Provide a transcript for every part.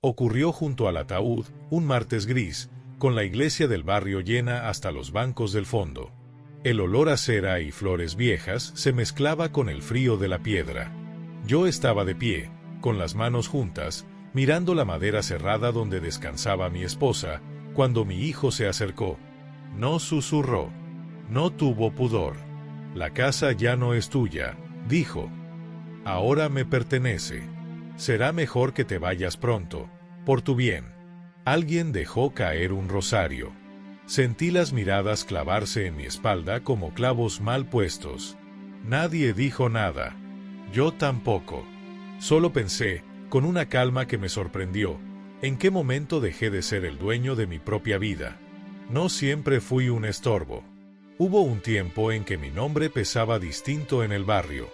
Ocurrió junto al ataúd, un martes gris, con la iglesia del barrio llena hasta los bancos del fondo. El olor a cera y flores viejas se mezclaba con el frío de la piedra. Yo estaba de pie, con las manos juntas, mirando la madera cerrada donde descansaba mi esposa, cuando mi hijo se acercó. No susurró. No tuvo pudor. La casa ya no es tuya, dijo. Ahora me pertenece. Será mejor que te vayas pronto, por tu bien. Alguien dejó caer un rosario. Sentí las miradas clavarse en mi espalda como clavos mal puestos. Nadie dijo nada. Yo tampoco. Solo pensé, con una calma que me sorprendió, ¿en qué momento dejé de ser el dueño de mi propia vida? No siempre fui un estorbo. Hubo un tiempo en que mi nombre pesaba distinto en el barrio.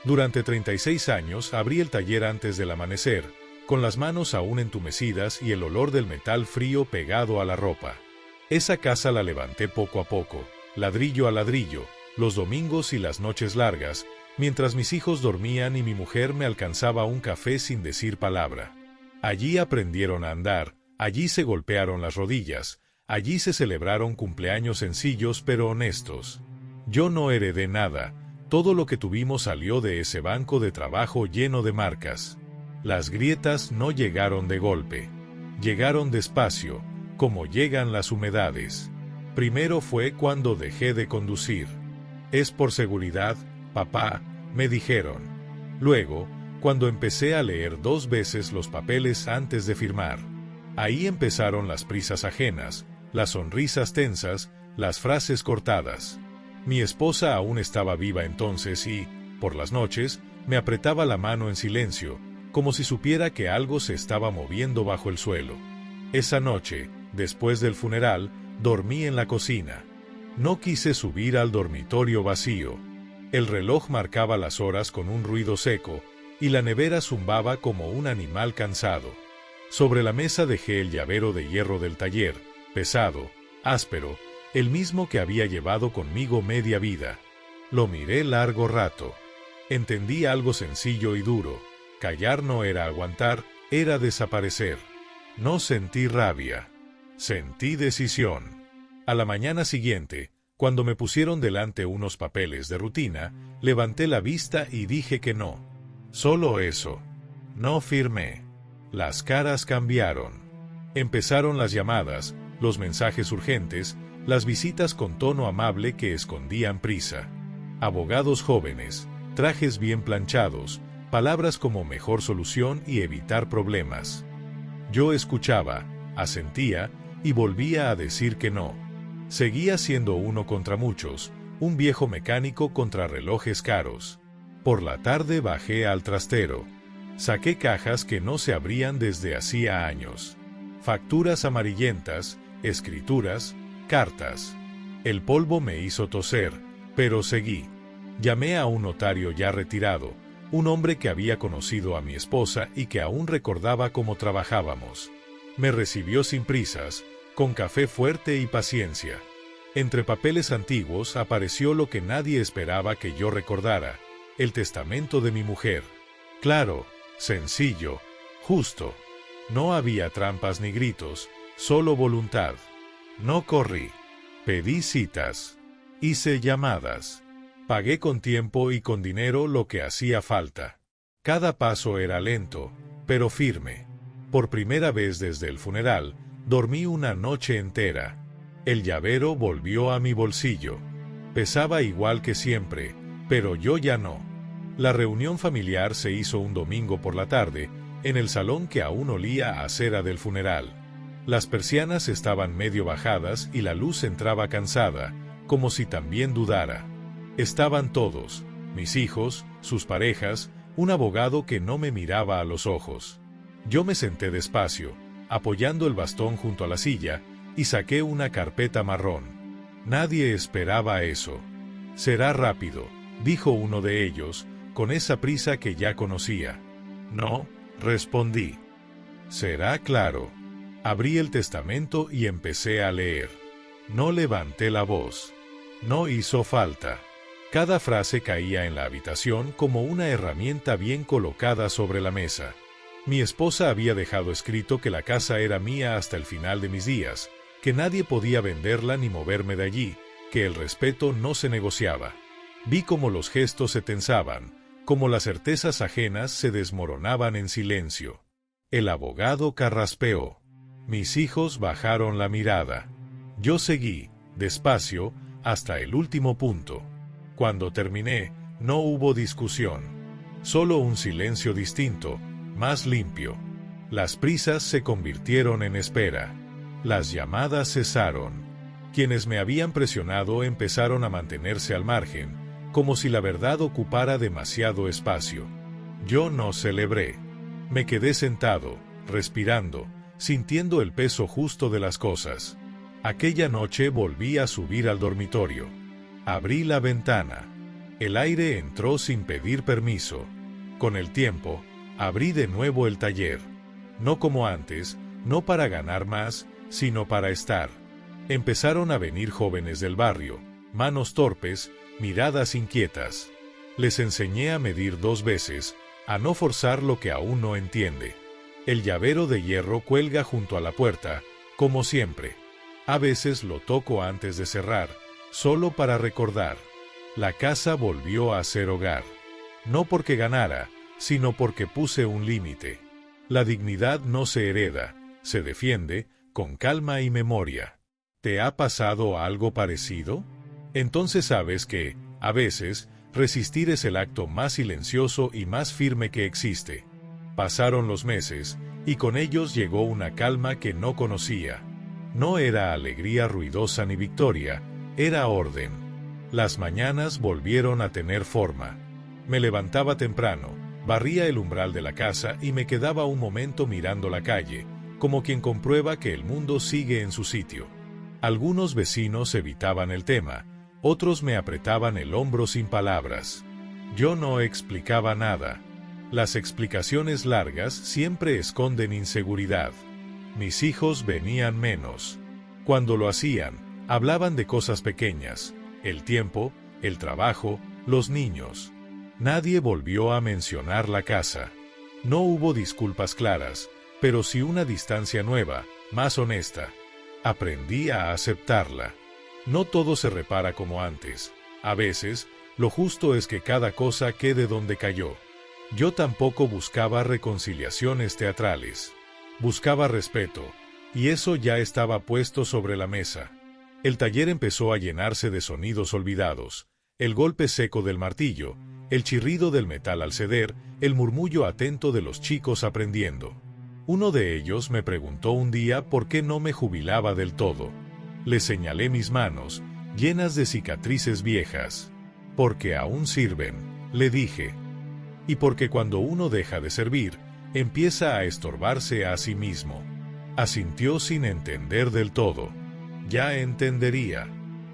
Durante 36 años abrí el taller antes del amanecer, con las manos aún entumecidas y el olor del metal frío pegado a la ropa. Esa casa la levanté poco a poco, ladrillo a ladrillo, los domingos y las noches largas, mientras mis hijos dormían y mi mujer me alcanzaba un café sin decir palabra. Allí aprendieron a andar, allí se golpearon las rodillas, allí se celebraron cumpleaños sencillos pero honestos. Yo no heredé nada, todo lo que tuvimos salió de ese banco de trabajo lleno de marcas. Las grietas no llegaron de golpe, llegaron despacio, como llegan las humedades. Primero fue cuando dejé de conducir. Es por seguridad, papá, me dijeron. Luego, cuando empecé a leer 2 veces los papeles antes de firmar. Ahí empezaron las prisas ajenas, las sonrisas tensas, las frases cortadas. Mi esposa aún estaba viva entonces y, por las noches, me apretaba la mano en silencio, como si supiera que algo se estaba moviendo bajo el suelo. Esa noche, después del funeral, dormí en la cocina. No quise subir al dormitorio vacío. El reloj marcaba las horas con un ruido seco, y la nevera zumbaba como un animal cansado. Sobre la mesa dejé el llavero de hierro del taller, pesado, áspero, el mismo que había llevado conmigo media vida. Lo miré largo rato. Entendí algo sencillo y duro. Callar no era aguantar, era desaparecer. No sentí rabia. Sentí decisión. A la mañana siguiente, cuando me pusieron delante unos papeles de rutina, levanté la vista y dije que no. Solo eso. No firmé. Las caras cambiaron. Empezaron las llamadas, los mensajes urgentes, las visitas con tono amable que escondían prisa. Abogados jóvenes, trajes bien planchados, palabras como mejor solución y evitar problemas. Yo escuchaba, asentía y volvía a decir que no. Seguía siendo uno contra muchos, un viejo mecánico contra relojes caros. Por la tarde bajé al trastero. Saqué cajas que no se abrían desde hacía años. Facturas amarillentas, escrituras, cartas. El polvo me hizo toser, pero seguí. Llamé a un notario ya retirado, un hombre que había conocido a mi esposa y que aún recordaba cómo trabajábamos. Me recibió sin prisas, con café fuerte y paciencia. Entre papeles antiguos apareció lo que nadie esperaba que yo recordara, el testamento de mi mujer. Claro, sencillo, justo. No había trampas ni gritos, solo voluntad. No corrí. Pedí citas. Hice llamadas. Pagué con tiempo y con dinero lo que hacía falta. Cada paso era lento, pero firme. Por primera vez desde el funeral, dormí una noche entera. El llavero volvió a mi bolsillo. Pesaba igual que siempre, pero yo ya no. La reunión familiar se hizo un domingo por la tarde, en el salón que aún olía a cera del funeral. Las persianas estaban medio bajadas y la luz entraba cansada, como si también dudara. Estaban todos, mis hijos, sus parejas, un abogado que no me miraba a los ojos. Yo me senté despacio, apoyando el bastón junto a la silla, y saqué una carpeta marrón. Nadie esperaba eso. Será rápido, dijo uno de ellos, con esa prisa que ya conocía. No, respondí. Será claro. Abrí el testamento y empecé a leer. No levanté la voz. No hizo falta. Cada frase caía en la habitación como una herramienta bien colocada sobre la mesa. Mi esposa había dejado escrito que la casa era mía hasta el final de mis días, que nadie podía venderla ni moverme de allí, que el respeto no se negociaba. Vi cómo los gestos se tensaban, cómo las certezas ajenas se desmoronaban en silencio. El abogado carraspeó. Mis hijos bajaron la mirada. Yo seguí, despacio, hasta el último punto. Cuando terminé, no hubo discusión. Solo un silencio distinto, más limpio. Las prisas se convirtieron en espera. Las llamadas cesaron. Quienes me habían presionado empezaron a mantenerse al margen, como si la verdad ocupara demasiado espacio. Yo no celebré. Me quedé sentado, respirando, sintiendo el peso justo de las cosas. Aquella noche volví a subir al dormitorio. Abrí la ventana. El aire entró sin pedir permiso. Con el tiempo, abrí de nuevo el taller. No como antes, no para ganar más, sino para estar. Empezaron a venir jóvenes del barrio, manos torpes, miradas inquietas. Les enseñé a medir 2 veces, a no forzar lo que aún no entiende. El llavero de hierro cuelga junto a la puerta, como siempre. A veces lo toco antes de cerrar, solo para recordar. La casa volvió a ser hogar. No porque ganara, sino porque puse un límite. La dignidad no se hereda, se defiende, con calma y memoria. ¿Te ha pasado algo parecido? Entonces sabes que, a veces, resistir es el acto más silencioso y más firme que existe. Pasaron los meses, y con ellos llegó una calma que no conocía. No era alegría ruidosa ni victoria, era orden. Las mañanas volvieron a tener forma. Me levantaba temprano, barría el umbral de la casa y me quedaba un momento mirando la calle, como quien comprueba que el mundo sigue en su sitio. Algunos vecinos evitaban el tema, otros me apretaban el hombro sin palabras. Yo no explicaba nada. Las explicaciones largas siempre esconden inseguridad. Mis hijos venían menos. Cuando lo hacían, hablaban de cosas pequeñas, el tiempo, el trabajo, los niños. Nadie volvió a mencionar la casa. No hubo disculpas claras, pero sí una distancia nueva, más honesta. Aprendí a aceptarla. No todo se repara como antes. A veces, lo justo es que cada cosa quede donde cayó. Yo tampoco buscaba reconciliaciones teatrales. Buscaba respeto, y eso ya estaba puesto sobre la mesa. El taller empezó a llenarse de sonidos olvidados, el golpe seco del martillo, el chirrido del metal al ceder, el murmullo atento de los chicos aprendiendo. Uno de ellos me preguntó un día por qué no me jubilaba del todo. Le señalé mis manos, llenas de cicatrices viejas. Porque aún sirven, le dije. Y porque cuando uno deja de servir, empieza a estorbarse a sí mismo. Asintió sin entender del todo. Ya entendería.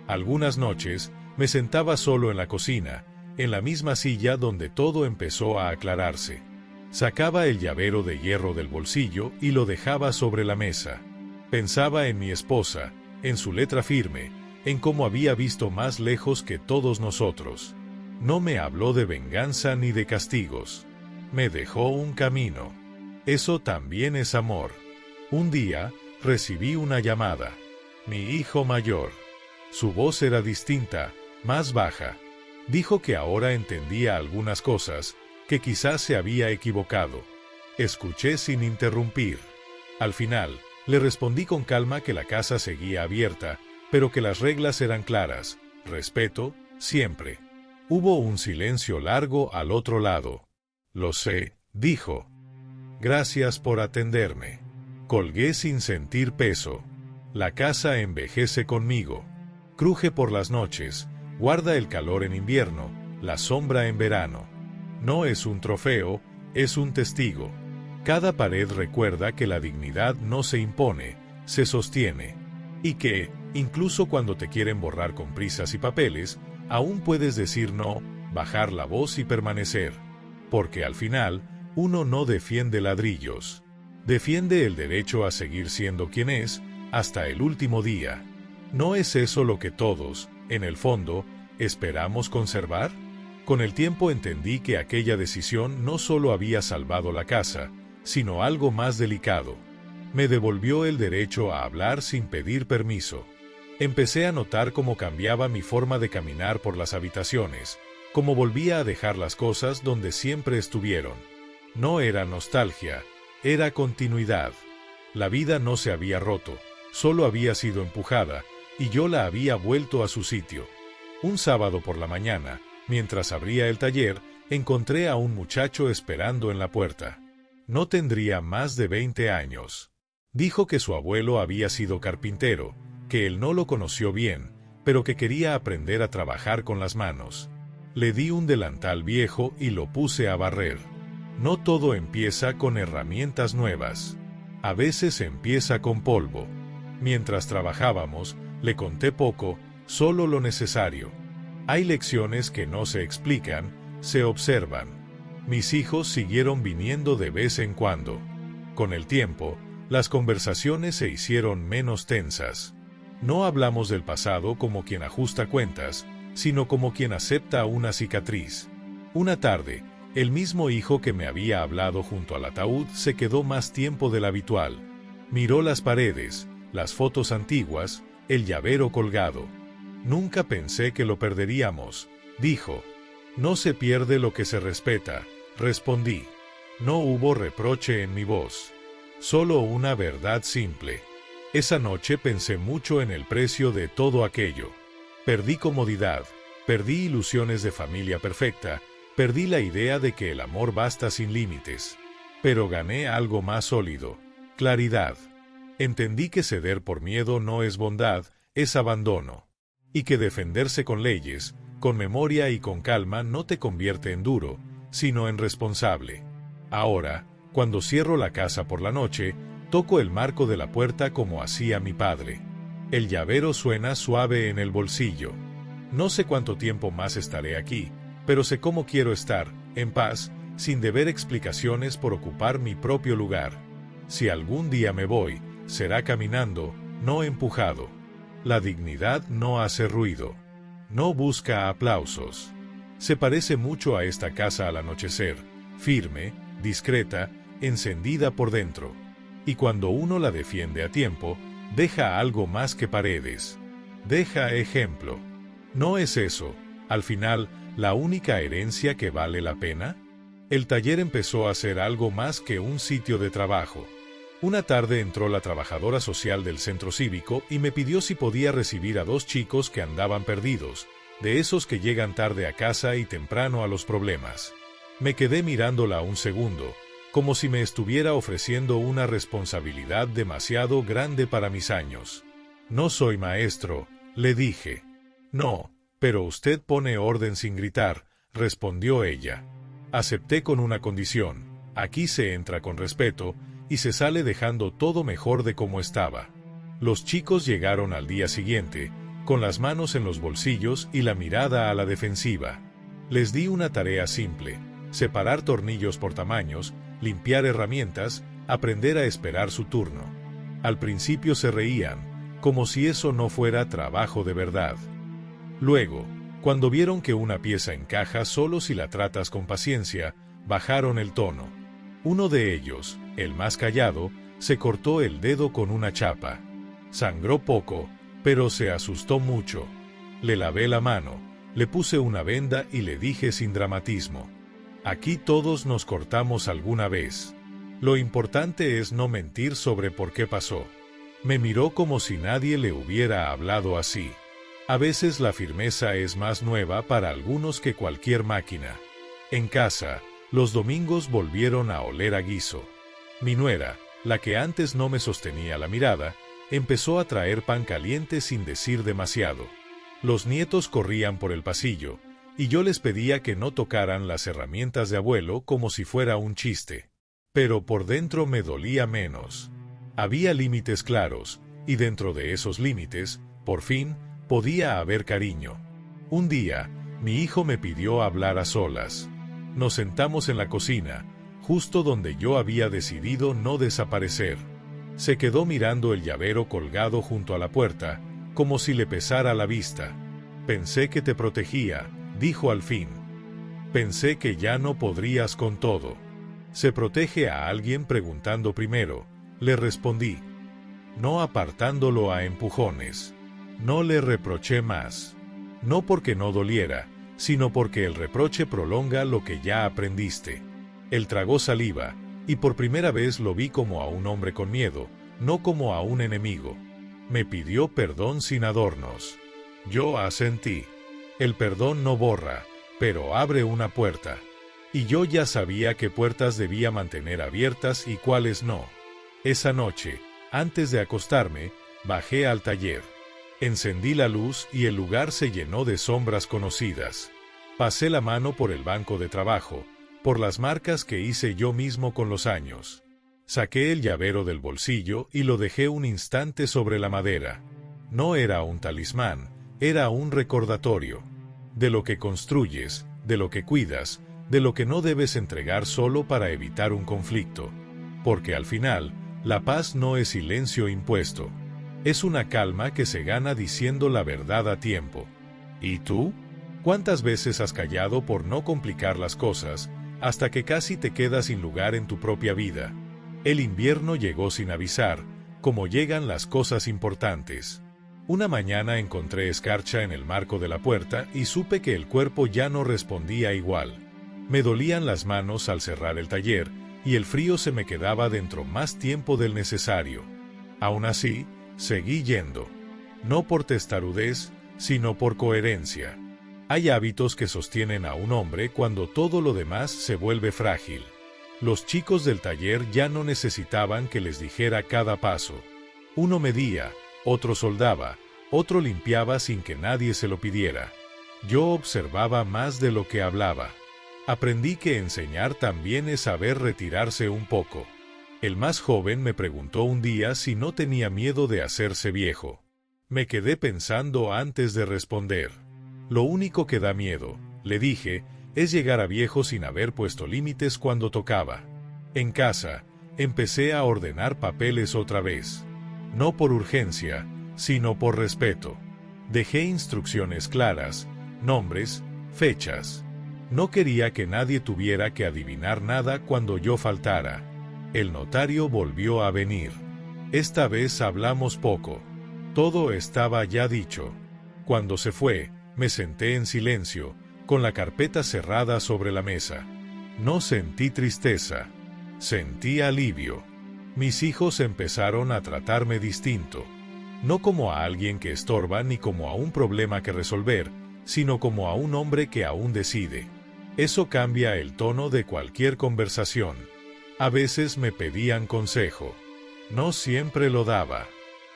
Algunas noches, me sentaba solo en la cocina, en la misma silla donde todo empezó a aclararse. Sacaba el llavero de hierro del bolsillo y lo dejaba sobre la mesa. Pensaba en mi esposa, en su letra firme, en cómo había visto más lejos que todos nosotros. No me habló de venganza ni de castigos. Me dejó un camino. Eso también es amor. Un día, recibí una llamada. Mi hijo mayor. Su voz era distinta, más baja. Dijo que ahora entendía algunas cosas, que quizás se había equivocado. Escuché sin interrumpir. Al final, le respondí con calma que la casa seguía abierta, pero que las reglas eran claras, respeto, siempre. Hubo un silencio largo al otro lado. Lo sé, dijo. Gracias por atenderme. Colgué sin sentir peso. La casa envejece conmigo. Cruje por las noches, guarda el calor en invierno, la sombra en verano. No es un trofeo, es un testigo. Cada pared recuerda que la dignidad no se impone, se sostiene. Y que, incluso cuando te quieren borrar con prisas y papeles, aún puedes decir no, bajar la voz y permanecer. Porque al final, uno no defiende ladrillos. Defiende el derecho a seguir siendo quien es, hasta el último día. ¿No es eso lo que todos, en el fondo, esperamos conservar? Con el tiempo entendí que aquella decisión no solo había salvado la casa, sino algo más delicado. Me devolvió el derecho a hablar sin pedir permiso. Empecé a notar cómo cambiaba mi forma de caminar por las habitaciones, cómo volvía a dejar las cosas donde siempre estuvieron. No era nostalgia, era continuidad. La vida no se había roto, solo había sido empujada, y yo la había vuelto a su sitio. Un sábado por la mañana, mientras abría el taller, encontré a un muchacho esperando en la puerta. No tendría más de 20 años. Dijo que su abuelo había sido carpintero, que él no lo conoció bien, pero que quería aprender a trabajar con las manos. Le di un delantal viejo y lo puse a barrer. No todo empieza con herramientas nuevas. A veces empieza con polvo. Mientras trabajábamos, le conté poco, solo lo necesario. Hay lecciones que no se explican, se observan. Mis hijos siguieron viniendo de vez en cuando. Con el tiempo, las conversaciones se hicieron menos tensas. No hablamos del pasado como quien ajusta cuentas, sino como quien acepta una cicatriz. Una tarde, el mismo hijo que me había hablado junto al ataúd se quedó más tiempo del habitual. Miró las paredes, las fotos antiguas, el llavero colgado. Nunca pensé que lo perderíamos, dijo. No se pierde lo que se respeta, respondí. No hubo reproche en mi voz. Solo una verdad simple. Esa noche pensé mucho en el precio de todo aquello. Perdí comodidad, perdí ilusiones de familia perfecta, perdí la idea de que el amor basta sin límites. Pero gané algo más sólido, claridad. Entendí que ceder por miedo no es bondad, es abandono. Y que defenderse con leyes, con memoria y con calma no te convierte en duro, sino en responsable. Ahora, cuando cierro la casa por la noche, toco el marco de la puerta como hacía mi padre. El llavero suena suave en el bolsillo. No sé cuánto tiempo más estaré aquí, pero sé cómo quiero estar, en paz, sin deber explicaciones por ocupar mi propio lugar. Si algún día me voy, será caminando, no empujado. La dignidad no hace ruido. No busca aplausos. Se parece mucho a esta casa al anochecer, firme, discreta, encendida por dentro. Y cuando uno la defiende a tiempo, deja algo más que paredes. Deja ejemplo. ¿No es eso, al final, la única herencia que vale la pena? El taller empezó a ser algo más que un sitio de trabajo. Una tarde entró la trabajadora social del centro cívico y me pidió si podía recibir a 2 chicos que andaban perdidos, de esos que llegan tarde a casa y temprano a los problemas. Me quedé mirándola un segundo, como si me estuviera ofreciendo una responsabilidad demasiado grande para mis años. No soy maestro, le dije. No, pero usted pone orden sin gritar, respondió ella. Acepté con una condición: aquí se entra con respeto y se sale dejando todo mejor de como estaba. Los chicos llegaron al día siguiente, con las manos en los bolsillos y la mirada a la defensiva. Les di una tarea simple: separar tornillos por tamaños, limpiar herramientas, aprender a esperar su turno. Al principio se reían, como si eso no fuera trabajo de verdad. Luego, cuando vieron que una pieza encaja solo si la tratas con paciencia, bajaron el tono. Uno de ellos, el más callado, se cortó el dedo con una chapa. Sangró poco, pero se asustó mucho. Le lavé la mano, le puse una venda y le dije sin dramatismo: aquí todos nos cortamos alguna vez. Lo importante es no mentir sobre por qué pasó. Me miró como si nadie le hubiera hablado así. A veces la firmeza es más nueva para algunos que cualquier máquina. En casa, los domingos volvieron a oler a guiso. Mi nuera, la que antes no me sostenía la mirada, empezó a traer pan caliente sin decir demasiado. Los nietos corrían por el pasillo, y yo les pedía que no tocaran las herramientas de abuelo como si fuera un chiste. Pero por dentro me dolía menos. Había límites claros, y dentro de esos límites, por fin, podía haber cariño. Un día, mi hijo me pidió hablar a solas. Nos sentamos en la cocina, justo donde yo había decidido no desaparecer. Se quedó mirando el llavero colgado junto a la puerta, como si le pesara la vista. Pensé que te protegía, dijo al fin. Pensé que ya no podrías con todo. Se protege a alguien preguntando primero, le respondí, no apartándolo a empujones. No le reproché más. No porque no doliera, sino porque el reproche prolonga lo que ya aprendiste. Él tragó saliva, y por primera vez lo vi como a un hombre con miedo, no como a un enemigo. Me pidió perdón sin adornos. Yo asentí. El perdón no borra, pero abre una puerta. Y yo ya sabía qué puertas debía mantener abiertas y cuáles no. Esa noche, antes de acostarme, bajé al taller. Encendí la luz y el lugar se llenó de sombras conocidas. Pasé la mano por el banco de trabajo, por las marcas que hice yo mismo con los años. Saqué el llavero del bolsillo y lo dejé un instante sobre la madera. No era un talismán, era un recordatorio. De lo que construyes, de lo que cuidas, de lo que no debes entregar solo para evitar un conflicto. Porque al final, la paz no es silencio impuesto. Es una calma que se gana diciendo la verdad a tiempo. ¿Y tú? ¿Cuántas veces has callado por no complicar las cosas, hasta que casi te quedas sin lugar en tu propia vida? El invierno llegó sin avisar, como llegan las cosas importantes. Una mañana encontré escarcha en el marco de la puerta y supe que el cuerpo ya no respondía igual. Me dolían las manos al cerrar el taller, y el frío se me quedaba dentro más tiempo del necesario. Aún así, seguí yendo. No por testarudez, sino por coherencia. Hay hábitos que sostienen a un hombre cuando todo lo demás se vuelve frágil. Los chicos del taller ya no necesitaban que les dijera cada paso. Uno medía, otro soldaba, otro limpiaba sin que nadie se lo pidiera. Yo observaba más de lo que hablaba. Aprendí que enseñar también es saber retirarse un poco. El más joven me preguntó un día si no tenía miedo de hacerse viejo. Me quedé pensando antes de responder. Lo único que da miedo, le dije, es llegar a viejo sin haber puesto límites cuando tocaba. En casa, empecé a ordenar papeles otra vez. No por urgencia, sino por respeto. Dejé instrucciones claras, nombres, fechas. No quería que nadie tuviera que adivinar nada cuando yo faltara. El notario volvió a venir. Esta vez hablamos poco. Todo estaba ya dicho. Cuando se fue, me senté en silencio, con la carpeta cerrada sobre la mesa. No sentí tristeza. Sentí alivio. Mis hijos empezaron a tratarme distinto. No como a alguien que estorba ni como a un problema que resolver, sino como a un hombre que aún decide. Eso cambia el tono de cualquier conversación. A veces me pedían consejo. No siempre lo daba.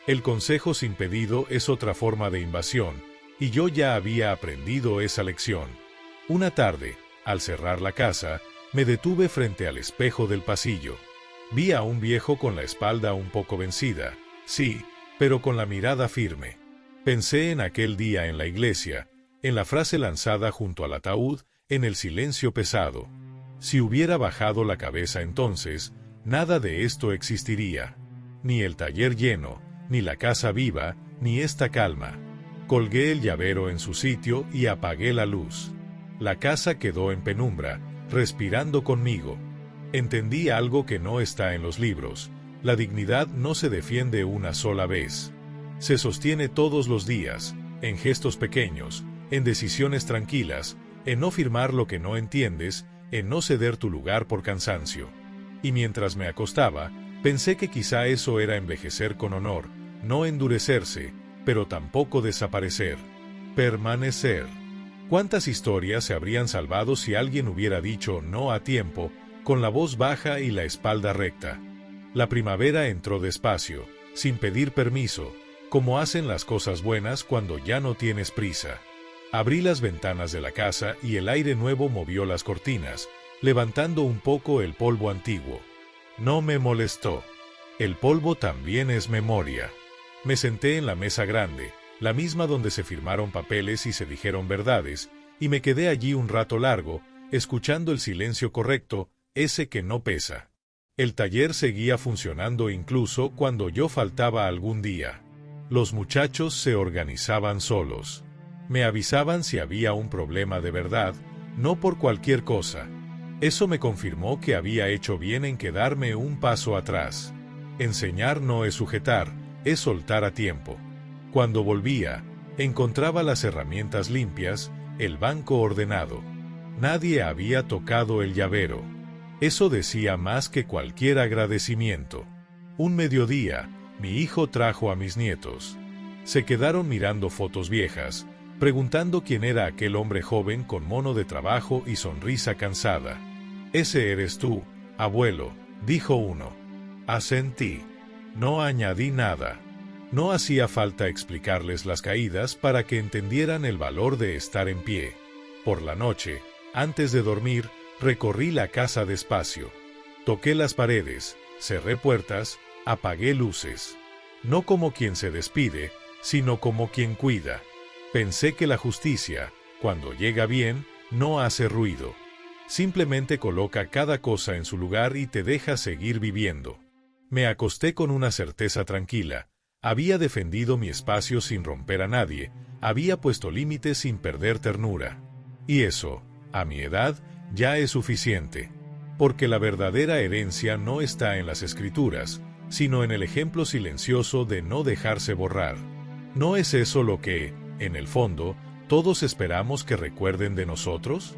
El consejo sin pedido es otra forma de invasión, y yo ya había aprendido esa lección. Una tarde, al cerrar la casa, me detuve frente al espejo del pasillo. Vi a un viejo con la espalda un poco vencida, sí, pero con la mirada firme. Pensé en aquel día en la iglesia, en la frase lanzada junto al ataúd, en el silencio pesado. Si hubiera bajado la cabeza entonces, nada de esto existiría. Ni el taller lleno, ni la casa viva, ni esta calma. Colgué el llavero en su sitio y apagué la luz. La casa quedó en penumbra, respirando conmigo. Entendí algo que no está en los libros. La dignidad no se defiende una sola vez. Se sostiene todos los días, en gestos pequeños, en decisiones tranquilas, en no firmar lo que no entiendes, en no ceder tu lugar por cansancio. Y mientras me acostaba, pensé que quizá eso era envejecer con honor, no endurecerse, pero tampoco desaparecer. Permanecer. ¿Cuántas historias se habrían salvado si alguien hubiera dicho no a tiempo, con la voz baja y la espalda recta? La primavera entró despacio, sin pedir permiso, como hacen las cosas buenas cuando ya no tienes prisa. Abrí las ventanas de la casa y el aire nuevo movió las cortinas, levantando un poco el polvo antiguo. No me molestó. El polvo también es memoria. Me senté en la mesa grande, la misma donde se firmaron papeles y se dijeron verdades, y me quedé allí un rato largo, escuchando el silencio correcto, ese que no pesa. El taller seguía funcionando incluso cuando yo faltaba algún día. Los muchachos se organizaban solos. Me avisaban si había un problema de verdad, no por cualquier cosa. Eso me confirmó que había hecho bien en quedarme un paso atrás. Enseñar no es sujetar, es soltar a tiempo. Cuando volvía, encontraba las herramientas limpias, el banco ordenado. Nadie había tocado el llavero. Eso decía más que cualquier agradecimiento. Un mediodía, mi hijo trajo a mis nietos. Se quedaron mirando fotos viejas, preguntando quién era aquel hombre joven con mono de trabajo y sonrisa cansada. «Ese eres tú, abuelo», dijo uno. Asentí. No añadí nada. No hacía falta explicarles las caídas para que entendieran el valor de estar en pie. Por la noche, antes de dormir, recorrí la casa despacio. Toqué las paredes, cerré puertas, apagué luces. No como quien se despide, sino como quien cuida. Pensé que la justicia, cuando llega bien, no hace ruido. Simplemente coloca cada cosa en su lugar y te deja seguir viviendo. Me acosté con una certeza tranquila. Había defendido mi espacio sin romper a nadie, había puesto límites sin perder ternura. Y eso, a mi edad, ya es suficiente. Porque la verdadera herencia no está en las escrituras, sino en el ejemplo silencioso de no dejarse borrar. ¿No es eso lo que, en el fondo, todos esperamos que recuerden de nosotros?